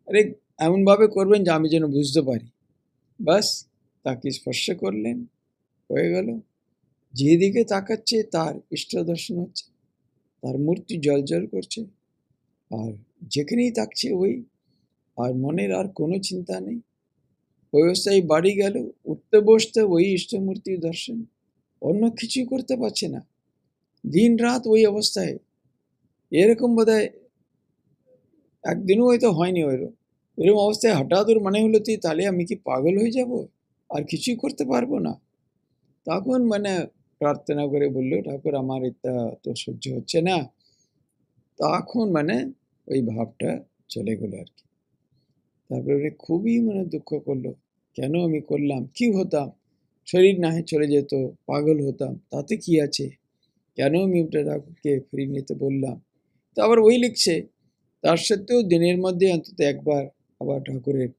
আরে এমনভাবে করবেন যে আমি যেন বুঝতে পারি। বাস তাকে স্পর্শ করলেন, হয়ে গেল। যেদিকে তাকাচ্ছে তার ইষ্ট দর্শন হচ্ছে, তার মূর্তি জ্বলজ্বল করছে, আর যেখানেই তাকছে ওই, আর মনের আর কোনো চিন্তা নেই। ওই অবস্থায় বাড়ি গেল, উঠতে বসতে ওই ইষ্টমূর্তির দর্শন, অন্য কিছুই করতে পারছে না, দিন রাত ওই অবস্থায়। এরকম বোধহয় একদিনও হয়তো হয়নি। এরকম অবস্থায় হঠাৎ ওর মনে হলো, তাহলে আমি কি পাগল হয়ে যাব, আর কিছুই করতে পারবো না। তখন মানে প্রার্থনা করে বলল, ঠাকুর আমার এটা তো সহ্য হচ্ছে না। তখন মানে ওই ভাবটা চলে গেল আর কি। তারপরে খুবই মানে দুঃখ করলো, কেন আমি করলাম, কি হতাম, শরীর না চলে যেত, পাগল হতাম, তাতে কি আছে, কেন আমি ওটা ঠাকুরকে ফিরিয়ে নিতে বললাম। তো আবার ওই লিখছে, তার সত্ত্বেও দিনের মধ্যে অন্তত একবার আবার ঠাকুরের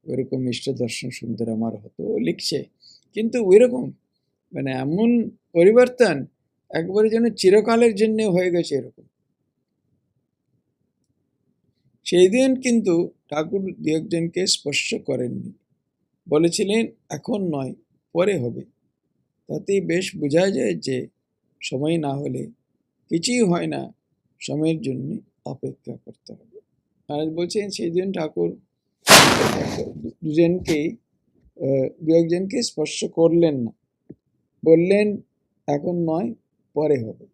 ওইরকম ইষ্ট দর্শন সুন্দর আমার হতো, লিখছে। কিন্তু ওইরকম মানে এমন পরিবর্তন একবারে যেন চিরকালের জন্য হয়ে গেছে এরকম। সেই দিন কিন্তু ঠাকুর দু একজনকে স্পর্শ করেননি, বলেছিলেন এখন নয়, পরে হবে। তাতে বেশ বোঝা যায় যে সময় না হলে কিছুই হয় না, সময়ের জন্য অপেক্ষা করতে হবে। আর বলছেন সেই দিন ঠাকুর দুজনকেই দু একজনকে স্পর্শ করলেন না, বললেন এখন নয়, পরে হবে।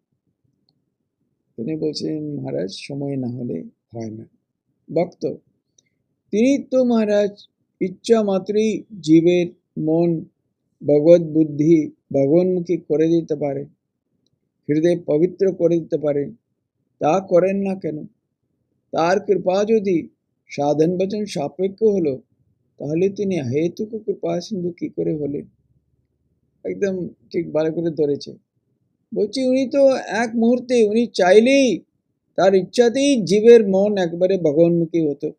তিনি বলছেন মহারাজ সময় না হলে হয় না। ভক্ত তিনি তো মহারাজ ইচ্ছা মাত্রই জীবের মন ভগবত বুদ্ধি ভগবানমুখী করে দিতে পারেন, হৃদয় পবিত্র করে দিতে পারেন। তা করেন না কেন? তার কৃপা যদি সাধন ভজন সাপেক্ষ হলো, তাহলে তিনি হেতুক কৃপা সিন্ধু কি করে হলেন? একদম ঠিক ভালো করে ধরেছে। বলছি উনি তো এক মুহূর্তে, উনি চাইলেই তার ইচ্ছাতেই জীবের মন একবারে ভগবানমুখী হতো,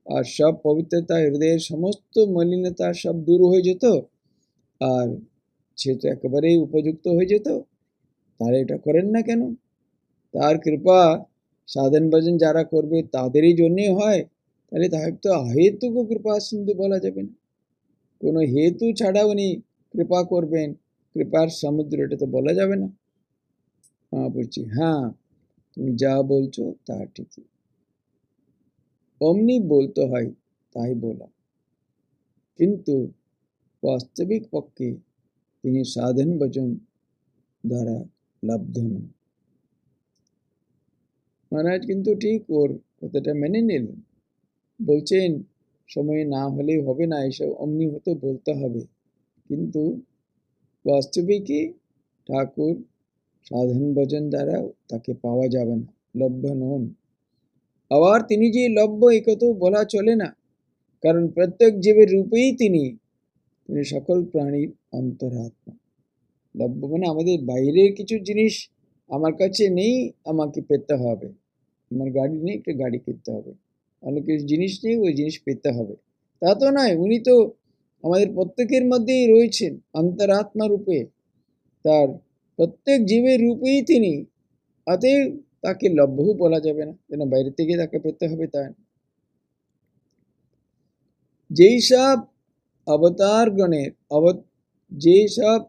আর সব পবিত্রতা হৃদয়ের সমস্ত মলিনতা সব দূর হয়ে যেত, আর সে তো একেবারেই উপযুক্ত হয়ে যেত। তাহলে এটা করেন না কেন? তার কৃপা সাধন ভজন যারা করবে তাদেরই জন্যই হয়, তাহলে তাকে তো অহেতুক কৃপা সিন্ধু বলা যাবে না। কোনো হেতু ছাড়া উনি কৃপা করবেন, কৃপার সমুদ্র, এটা তো বলা যাবে না। বলছি হ্যাঁ, তুমি যা বলছো তা ঠিকই, অমনি বলতে হয় তাই বলা, কিন্তু বাস্তবিক পক্ষে তিনি সাধন ভজন দ্বারা লব্ধ নন। মহারাজ কিন্তু ঠিক ওর কথাটা মেনে নিলেন, বলছেন সময় না হলে হবে না, এসব অমনি হতে বলতে হবে, কিন্তু বাস্তবিকই ঠাকুর সাধন ভজন দ্বারা তাকে পাওয়া যাবে না, লভ্য নন। আবার তিনি যে লভ্য এ কথা বলা চলে না, কারণ প্রত্যেক জীবের রূপেই তিনি সকল প্রাণীর অন্তরাত্মা। লভ্য মানে আমাদের বাইরের কিছু জিনিস আমার কাছে নেই, আমাকে পেতে হবে। আমার গাড়ি নেই, একটা গাড়ি কিনতে হবে, অনেক কিছু জিনিস নেই, ওই জিনিস পেতে হবে, তা তো নয়। উনি তো আমাদের প্রত্যেকের মধ্যেই রয়েছেন অন্তরাত্মা রূপে, তার প্রত্যেক জীবের রূপেই তিনি, অতএব তাকে লভ্য বলা যাবে না, যেন বাইরে থেকে তাকে পেতে হবে তা। যেই সব অবতারগণের যেই সব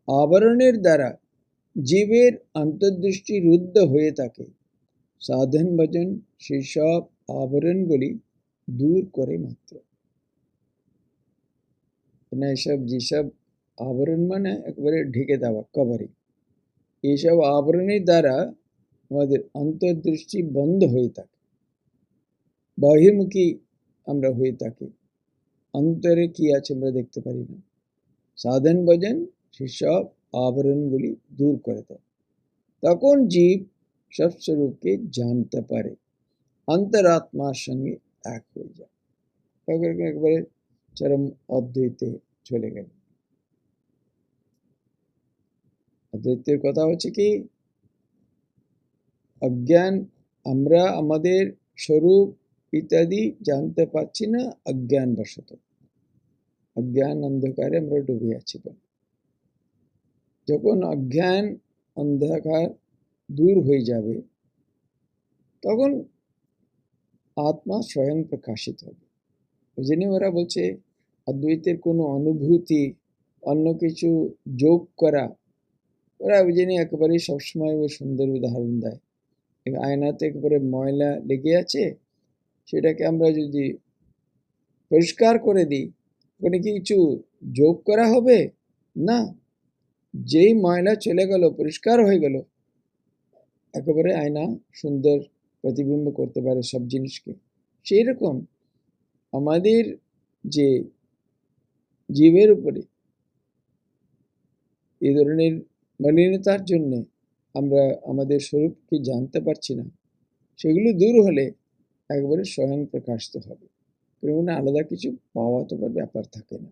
আবরণের দ্বারা জীবের অন্তর্দৃষ্টি রুদ্ধ হয়ে থাকে, সাধন ভজন সেই সব আবরণগুলি দূর করে মাত্র। এসব যেসব আবরণ মানে একবারে ঢেকে দেওয়া, কভারিং, এইসব আবরণের দ্বারা আমাদের অন্তর্দৃষ্টি বন্ধ হয়ে থাকে, বহির্মুখী আমরা হয়ে থাকি, অন্তরে কি আছে আমরা দেখতে পারি না। সাধন ভজন সেসব আবরণগুলি দূর করে দেয়, তখন জীব সব স্বরূপকে জানতে পারে, অন্তরাত্মার সঙ্গে এক হয়ে যায়, একবারে চরম অদ্বৈতে চলে গেল। অদ্বৈতের কথা হচ্ছে কি, অজ্ঞান, আমরা আমাদের স্বরূপ ইত্যাদি জানতে পারছি না অজ্ঞান বশত, অজ্ঞান অন্ধকারে আমরা ডুবে আছি। যখন অজ্ঞান অন্ধকার দূর হয়ে যাবে, তখন আত্মা স্বয়ং প্রকাশিত হবে। ওই জন্য ওরা বলছে অদ্বৈতের কোনো অনুভূতি অন্য কিছু যোগ করা, ওরা ওই জন্য একেবারে সবসময় ওই সুন্দর উদাহরণ দেয়। আয়নাতে একেবারে ময়লা লেগে আছে, সেটাকে আমরা যদি পরিষ্কার করে দিই, ওখানে কি কিছু যোগ করা হবে? না, যেই ময়লা চলে গেল, পরিষ্কার হয়ে গেল, একেবারে আয়না সুন্দর প্রতিবিম্ব করতে পারে সব জিনিসকে। সেই রকম আমাদের যে জীবের উপরে এই ধরনের মলিনতার জন্য আমরা আমাদের স্বরূপকে জানতে পারছি না, সেগুলো দূর হলে একবারে স্বয়ং প্রকাশিত হবে, কোনো আলাদা কিছু পাওয়া তো ব্যাপার থাকে না,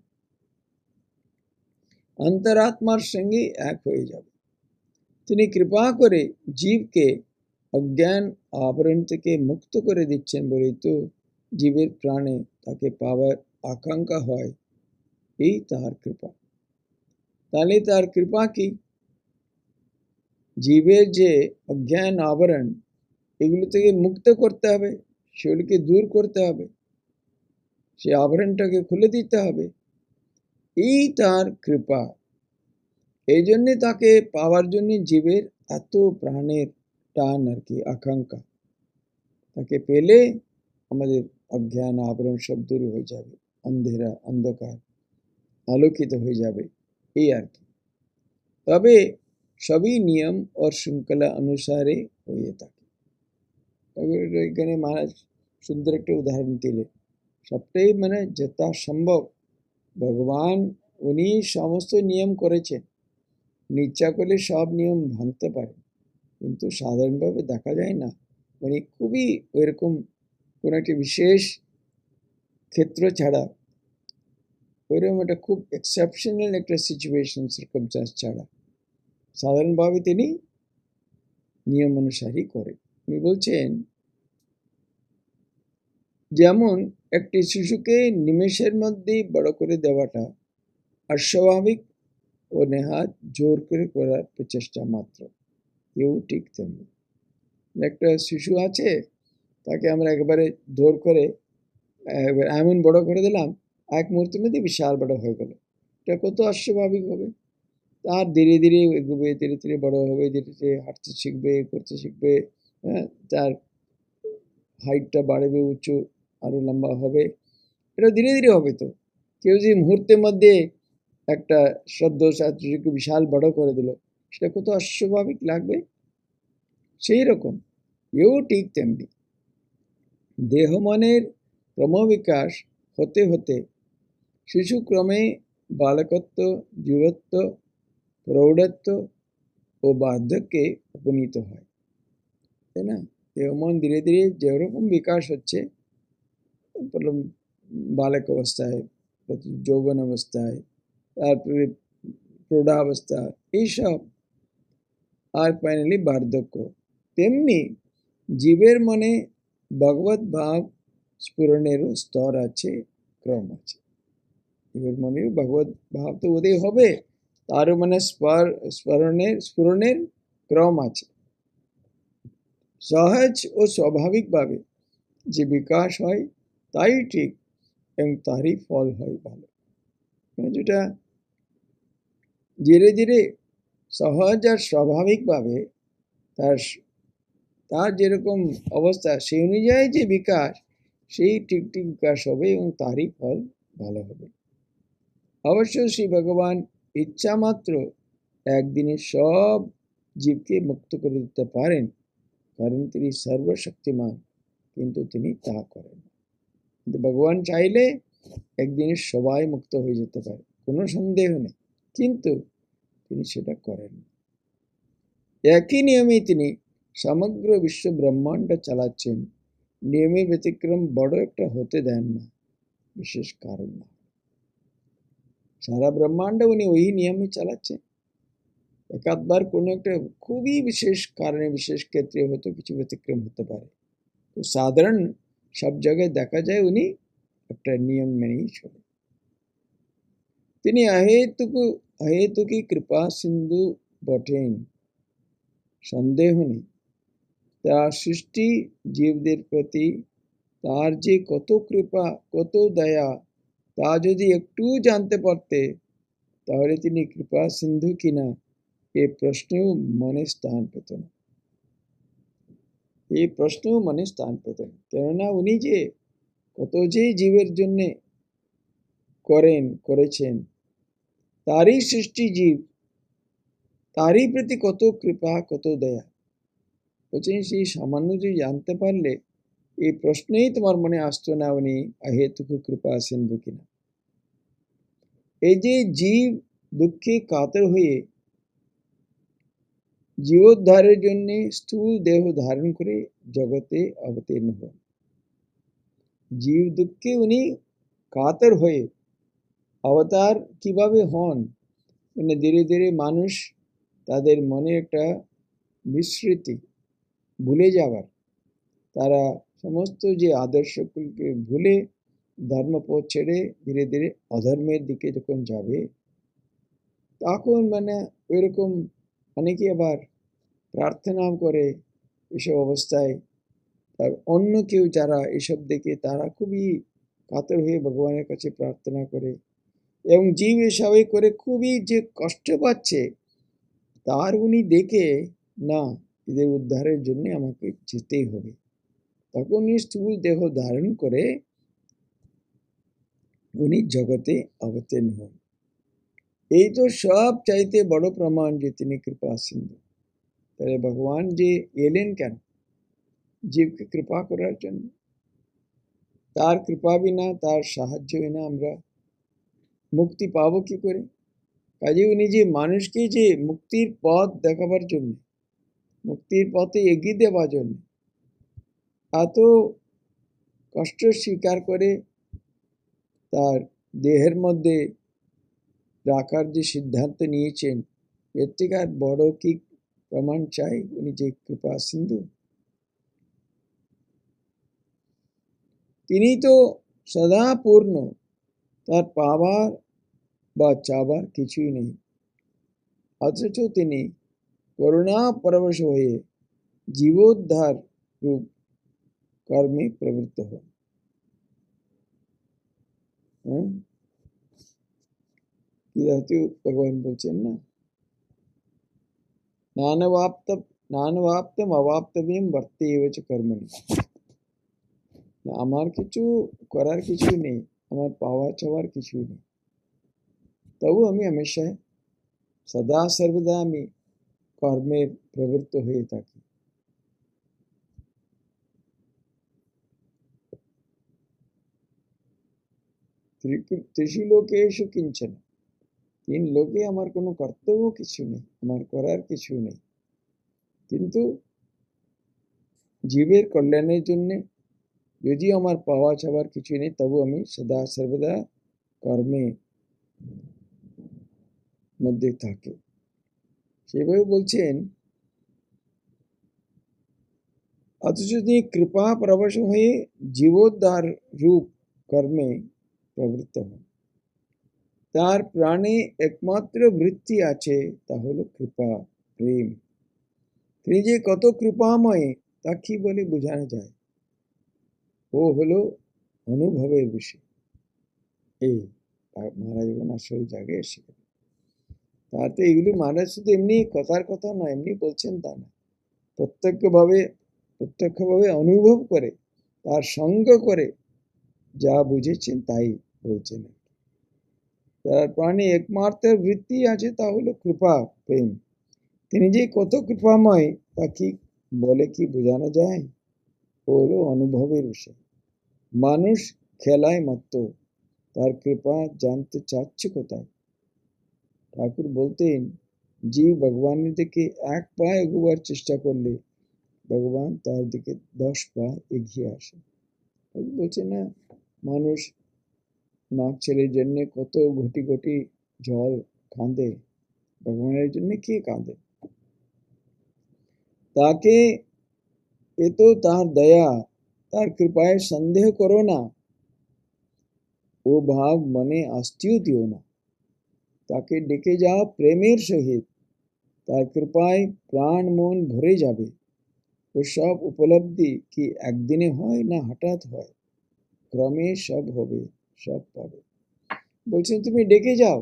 অন্তরাত্মার সঙ্গে এক হয়ে যাবে। তিনি কৃপা করে জীবকে অজ্ঞান আবরণ থেকে মুক্ত করে দিচ্ছেন বলেই তো জীবের প্রাণে তাকে পাওয়ার আকাঙ্ক্ষা হয়। এই তার কৃপা। তাহলে তার কৃপা কি? জীবের যে অজ্ঞান আবরণ, এগুলো থেকে মুক্ত করতে হবে, সেগুলিকে দূর করতে হবে, সে আবরণটাকে খুলে দিতে হবে। এই তার কৃপা। এই জন্যে তাকে পাওয়ার জন্য জীবের এত প্রাণের টান আর কি, আকাঙ্ক্ষা। তাকে পেলে আমাদের অজ্ঞান আবরণ সব দূর হয়ে যাবে, অন্ধেরা অন্ধকার আলোকিত হয়ে যাবে, এই আর কি। তবে সবই নিয়ম ও শৃঙ্খলা অনুসারে হয়ে থাকে। তবে এখানে মহারাজ সুন্দর একটা উদাহরণ দিলে, সবটাই মানে যথাসম্ভব ভগবান উনি সমস্ত নিয়ম করেছেন, ইচ্ছা করলে সব নিয়ম ভাঙতে পারে, কিন্তু সাধারণভাবে দেখা যায় না। মানে খুবই ওইরকম কোনো একটি বিশেষ ক্ষেত্র ছাড়া, ওইরকম একটা খুব এক্সেপশনাল একটা সিচুয়েশন সার্কামস্ট্যান্স ছাড়া সাধারণভাবে তিনি নিয়ম অনুসারী করেন। উনি বলছেন, যেমন একটি শিশুকে নিমেষের মধ্যেই বড় করে দেওয়াটা অস্বাভাবিক ও নেহাত জোর করে করার প্রচেষ্টা মাত্র, কেউ ঠিক তেমনি। একটা শিশু আছে, তাকে আমরা একবারে জোর করে এমন বড় করে দিলাম, এক মুহূর্তের মধ্যে বিশাল বড় হয়ে গেল। এটা কত অস্বাভাবিক হবে। তার ধীরে ধীরে এগোবে, ধীরে ধীরে বড় হবে, ধীরে ধীরে হাঁটতে শিখবে, করতে শিখবে, হ্যাঁ, তার হাইটটা বাড়বে, উঁচু আরো লম্বা হবে। এটা ধীরে ধীরে হবে। তো কেউ যদি মুহূর্তের মধ্যে একটা সদ্য ছাত্রীকে বিশাল বড় করে দিল, সেটা কত অস্বাভাবিক লাগবে। সেই রকম এও ঠিক তেমনি দেহ মনের ক্রমবিকাশ হতে হতে শিশু ক্রমে বালকত্ব, যুবত্ব, প্রৌঢ়ত্ব ও বার্ধক্যে উপনীত হয়, তাই না? দেহ মন ধীরে ধীরে যেরকম বিকাশ হচ্ছে, প্রথম বালক অবস্থায়, যৌবন অবস্থায়, তারপরে প্রৌঢ়াবস্থা, এইসব, আর ফাইনালি বার্ধক্য, তেমনি জীবের মনে ভগবত ভাব স্ফুরণেরও স্তর আছে, ক্রম আছে। জীবের মনে ভগবত ভাব তো উদয় হবে, তারও মানে স্ফুরণের ক্রম আছে। সহজ ও স্বাভাবিকভাবে যে বিকাশ হয় তাই ঠিক, এবং তারই ফল হয় ভালো। যেটা ধীরে ধীরে সহজ আর স্বাভাবিকভাবে তার যেরকম অবস্থা, সেই অনুযায়ী যে বিকাশ, সেই ঠিক ঠিক বিকাশ হবে এবং তারই ফল ভালো হবে। অবশ্য শ্রী ভগবান ইচ্ছা মাত্র একদিনে সব জীবকে মুক্ত করে দিতে পারেন, কারণ তিনি সর্বশক্তিমান, কিন্তু তিনি তা করেন। কিন্তু ভগবান চাইলে একদিনে সবাই মুক্ত হয়ে যেতে পারে, কোনো সন্দেহ নেই, কিন্তু তিনি সেটা করেন। একই নিয়মে তিনি সমগ্র বিশ্ব ব্রহ্মাণ্ড চালাচ্ছেন। নিয়মে ব্যতিক্রম বড় একটা হতে দেন না, বিশেষ কারণ না। সারা ব্রহ্মাণ্ড উনি ওই নিয়মে চালাচ্ছেন। একাধবার কোনো একটা খুবই বিশেষ কারণে, বিশেষ ক্ষেত্রে হয়তো কিছু ব্যতিক্রম হতে পারে, তো সাধারণ সব জায়গায় দেখা যায় উনি একটা নিয়ম মেনেই চলেন। তিনি অহেতুকি কৃপা সিন্ধু বটেন, সন্দেহ নেই। তার সৃষ্টি জীবদের প্রতি তার যে কত কৃপা, কত দয়া, তা যদি একটু জানতে পারতে, তাহলে তিনি কৃপা সিন্ধু কিনা এই প্রশ্নেও মনে স্থান পেত না। এই প্রশ্নেও মনে স্থান পেত না, কেননা উনি যে কত যে জীবের জন্যে করেছেন, তারই সৃষ্টি জীব, তারই প্রতি কত কৃপা, কত দয়া। বলছেন সেই সামান্য যে জানতে পারলে, এই প্রশ্নেই তোমার মনে আসতো না উনি অহেতুক কৃপা সিন্ধু কিনা। এই যে জীব দুঃখে কাতর হয়ে জীবোদ্ধারের জন্য স্থূল দেহ ধারণ করে জগতে অবতীর্ণ হন, জীব দুঃখে উনি কাতর হয়ে অবতার কিভাবে হন, মানে ধীরে ধীরে মানুষ তাদের মনে একটা বিস্মৃতি, ভুলে যাওয়ার, তারা সমস্ত যে আদর্শগুলোকে ভুলে ধর্মপথ ছেড়ে ধীরে ধীরে অধর্মের দিকে যখন যাবে, তখন ওইরকম অনেকে আবার প্রার্থনাও করে এসব অবস্থায়। তার অন্য কেউ যারা এসব দেখে তারা খুবই কাতর হয়ে ভগবানের কাছে প্রার্থনা করে, এবং জীব এসবে করে খুবই যে কষ্ট পাচ্ছে, তার উনি দেখে না, এদের উদ্ধারের জন্য আমাকে যেতেই হবে। তখন উনি স্থূল দেহ ধারণ করে উনি জগতে অবতীর্ণ হন। এই তো সব চাইতে বড় প্রমাণ যে তিনি কৃপা সিন্ধু। তাহলে ভগবান যে এলেন কেন? জীবকে কৃপা করার জন্য। তার কৃপা বিনা, তার সাহায্য বিনা আমরা মুক্তি পাবো কি করে? কাজে উনি যে মানুষকে যে মুক্তির পথ দেখাবার জন্য, মুক্তির পথে এগিয়ে দেওয়ার জন্য এত কষ্ট স্বীকার করে তার দেহের মধ্যে রাখার যে সিদ্ধান্ত নিয়েছেন, এর থেকে আর বড় কি প্রমাণ চাই? উনি যে কৃপা সিন্ধু। তিনি তো সদা পূর্ণ, তার পাবার বা চাবার কিছুই নেই, অথচ তিনি করুণা পরবশ হয়ে জীবোদ্ধার রূপ কর্মে প্রবৃত্ত হন। ভগবান বলছেন না, নানবাপ্তম অবাপ্তব্যম বর্তেয়চ কর্মণি। আমার কিছু করার কিছু নেই, আমার পাওয়া চাওয়ার কিছুই নেই, তবু আমি হমেশা সদা সর্বদা আমি কর্মের প্রবৃত্ত হয়ে থাকি। ত্রিষু লোকেষু কিঞ্চন, তিন লোকে আমার কোনো কর্তব্য কিছু নেই, আমার করার কিছু নেই, কিন্তু জীবের কল্যাণের জন্যে যদিও আমার পাওয়া চাওয়ার কিছু নেই, তবু আমি সদা সর্বদা কর্মে মধ্যে থাকে। সেভাবে বলছেন, অথচ তিনি কৃপা পরবশ হয়ে জীবোদ্ধার রূপ কর্মে প্রবৃত্ত হন। তার প্রাণে একমাত্র বৃত্তি আছে, তা হলো কৃপা, প্রেম। তিনি যে কত কৃপাময় তা কি বলে বোঝানো যায়? ও হলো অনুভবের বিষয়। এই মহারাজ যখন আসল জায়গায় এসে গেল, তার তো এগুলি মহারাজ শুধু এমনি কথার কথা নয়, এমনি বলছেন তা না, প্রত্যক্ষভাবে অনুভব করে, তার সঙ্গ করে যা বুঝেছেন তাই বলছেন। তার প্রাণে একমাত্র বৃত্তি আছে, তা হলো কৃপা, প্রেম। তিনি যে কত কৃপাময় তা কি বলে কি বোঝানো যায়? ও হলো অনুভবের বিষয়। মানুষ খেলায় মত্ত, তার কৃপা জানতে চাচ্ছে কোথায়? ঠাকুর বলতেন, জীব ভগবানের দিকে এক পা এগোবার চেষ্টা করলে ভগবান তার দিকে 10 পা এগিয়ে আসে। বলছে না, মানুষ নাক ছেলের জন্য কত ঘটি ঘটি জল কাঁদে, ভগবানের জন্য কে কাঁদে? তাকে এ তো তার দয়া, তার কৃপায় সন্দেহ করো না, ও ভাব মনে আসতেও দিও না। তাকে ডেকে যাও প্রেমের সহিত, তার কৃপায় প্রাণ মন ভরে যাবে। ও সব উপলব্ধি কি একদিনে হয়, না হঠাৎ হয়, ক্রমে সব হবে, সব পাবে। বলছেন তুমি ডেকে যাও,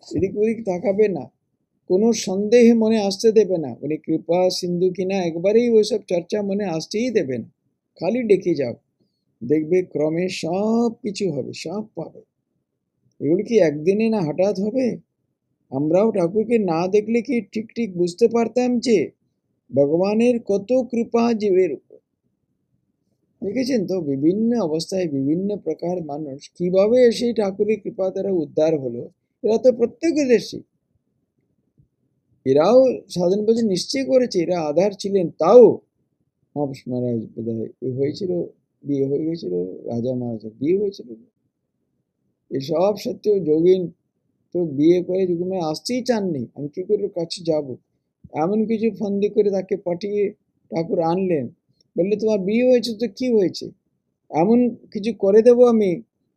এদিক ওদিক তাকাবে না, কোনো সন্দেহ মনে আসতে দেবে না। উনি কৃপা সিন্ধু কিনা একবারেই ওইসব চর্চা মনে আসতেই দেবে না, খালি ডেকে যাও, দেখবে ক্রমে সব কিছু হবে, সব পাবে। এগুলি কি একদিনে না হঠাৎ হবে? আমরাও ঠাকুরকে না দেখলে কি ঠিক ঠিক বুঝতে পারতাম যে ভগবানের কত কৃপা জীবের উপর? দেখেছেন তো বিভিন্ন অবস্থায় বিভিন্ন প্রকার মানুষ কিভাবে সেই ঠাকুরের কৃপা দ্বারা উদ্ধার হলো। এরা তো প্রত্যক্ষদর্শী, এরাও সাধন ভজন নিশ্চয় করেছে, এরা আধার ছিলেন। তাও মহাপুরুষ মহারাজ বোধহয় হয়েছিল, বিয়ে হয়ে গেছিল, রাজা মহারাজের বিয়ে হয়েছিল, এসব সত্ত্বেও যোগিন তো বিয়ে করে যুগমে আসতেই চাননি, আমি কি করে কাছে যাব। এমন কিছু ফন্দি করে তাকে পাঠিয়ে ঠাকুর আনলেন, বললে তোমার বিয়ে হয়েছে তো কি হয়েছে, এমন কিছু করে দেবো আমি,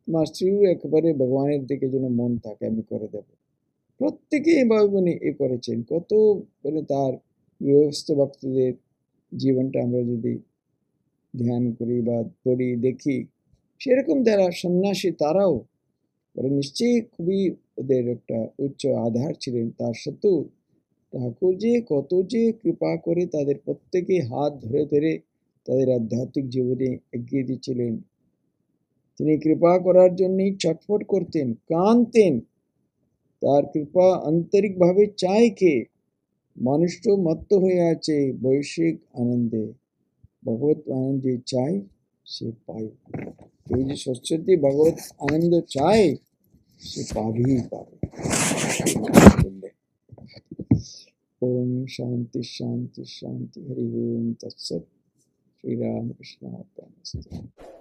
তোমার স্ত্রীও একেবারে ভগবানের দিকে যেন মন থাকে, আমি করে দেব। প্রত্যেকেই এভাবে মানে এ করেছেন। কত মানে তার গৃহস্থ ভক্তদের জীবনটা আমরা যদি ধ্যান করি বা পড়ি দেখি, সেরকম যারা সন্ন্যাসী তারাও ওরা নিশ্চয়ই খুবই ওদের একটা উচ্চ আধার ছিলেন। তার সত্ত্বেও ঠাকুর যে কত যে কৃপা করে তাদের প্রত্যেকেই হাত ধরে ধরে তাদের আধ্যাত্মিক জীবনে এগিয়ে দিচ্ছিলেন। তিনি কৃপা করার জন্যই ছটফট করতেন, কাঁদতেন। তার কৃপা আন্তরিকভাবে চায় কে? মানুষ তো মত্ত হয়ে আছে বৈশ্বিক আনন্দে, ভগবত আনন্দ যে চায় সে পায়। কেউ যে সত্যি ভগবত আনন্দ চায় সে পাবেই পাবে। ओम शांति शांति शांति हरि ओम तत्सत। श्री राम कृष्ण अर्पणमस्तु।